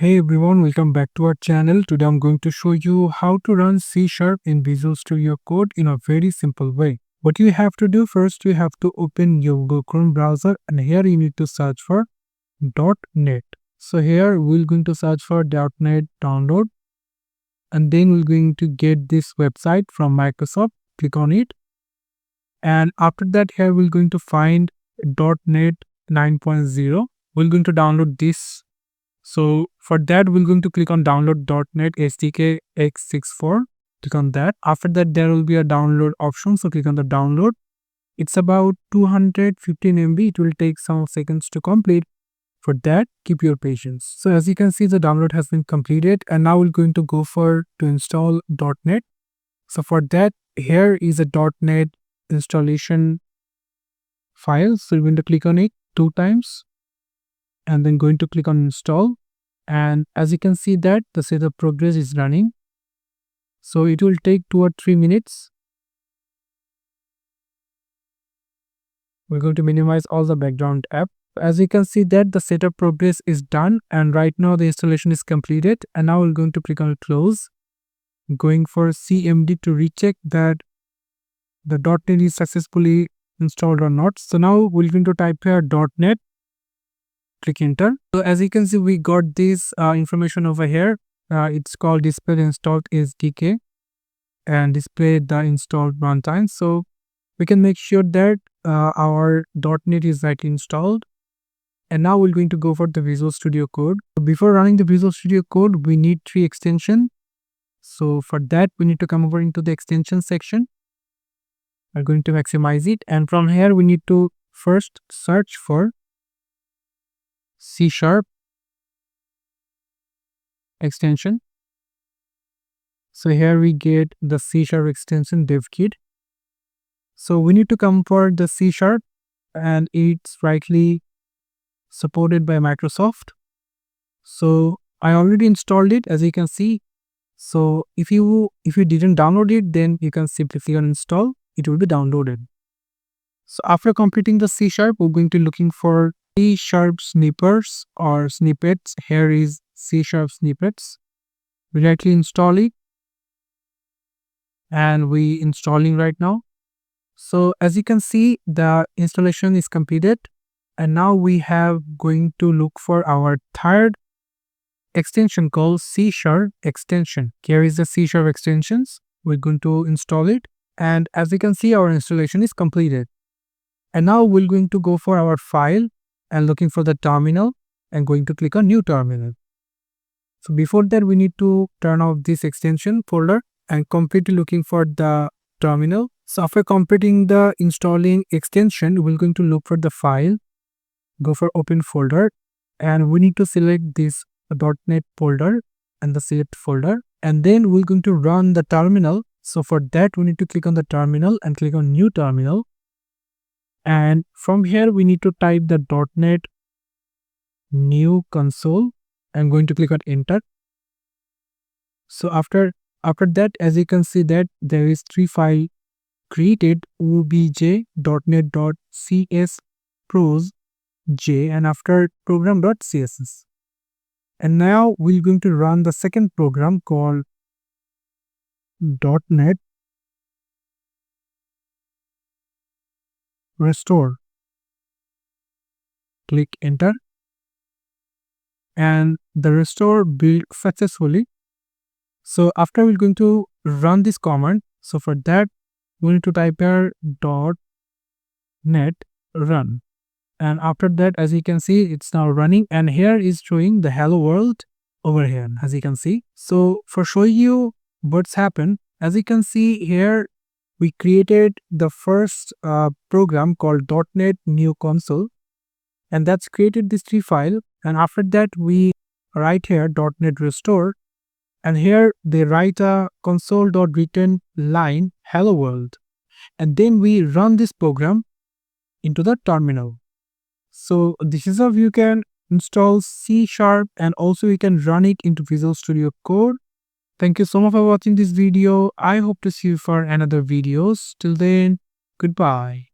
Hey everyone, welcome back to our channel. Today I'm going to show you how to run C# in Visual Studio Code in a very simple way. What you have to do first, you have to open your Google Chrome browser and here you need to search for .NET. So here we're going to search for .NET download and then we're going to get this website from Microsoft. Click on it. And after that here we're going to find .NET 9.0. We're going to download this. So for that, we're going to click on download .NET SDK x64. Click on that. After that, there will be a download option. So click on the download. It's about 215 MB. It will take some seconds to complete. For that, keep your patience. So as you can see, the download has been completed. And now we're going to go to install .NET. So for that, here is a .NET installation file. So we're going to click on it 2 times. And then going to click on install, and as you can see that the setup progress is running, so it will take 2 or 3 minutes. We're going to minimize all the background app. As you can see that the setup progress is done, and right now the installation is completed. And now we're going to click on close, going for CMD to recheck that the .NET is successfully installed or not. So now we're going to type here .NET. Click enter. So as you can see, we got this information over here. It's called display installed SDK and display the installed runtime. So we can make sure that our .NET is rightly installed. And now we're going to go for the Visual Studio Code. Before running the Visual Studio Code, we need 3 extensions. So for that, we need to come over into the extension section. We're going to maximize it. And from here, we need to first search for C# extension. So here we get the C# extension dev kit. So we need to come for the C# and it's rightly supported by Microsoft. So I already installed it, as you can see. So if you didn't download it, then you can simply click on install. It will be downloaded. So after completing the C#, we're going to looking for C# snippets or snippets. Here is C# snippets. We rightly install it and we installing right now. So as you can see, the installation is completed, and now we have going to look for our third extension called C# extension. Here is the C# extensions. We're going to install it, and as you can see, our installation is completed. And now we're going to go for our file and looking for the terminal and going to click on new terminal. So before that, we need to turn off this extension folder and completely looking for the terminal. So after completing the installing extension, we're going to look for the file, go for open folder, and we need to select this .NET folder and the select folder, and then we're going to run the terminal. So for that, we need to click on the terminal and click on new terminal. And from here, we need to type the .NET new console and going to click on enter. So after that, as you can see that there is 3 files created: obj.cs_pros.j and after program.css. And now we're going to run the second program called .NET restore. Click enter, and the restore built successfully. So after we're going to run this command. So for that, we need to type here .NET run, and after that, as you can see, it's now running, and here is showing the hello world over here, as you can see. So for showing you what's happened, as you can see here, we created the first program called .NET new console, and that's created this 3 file. And after that, we write here .NET restore, and here they write a console.return line hello world, and then we run this program into the terminal. So this is how you can install C# and also you can run it into Visual Studio Code. Thank you so much for watching this video. I hope to see you for another videos. Till then, goodbye.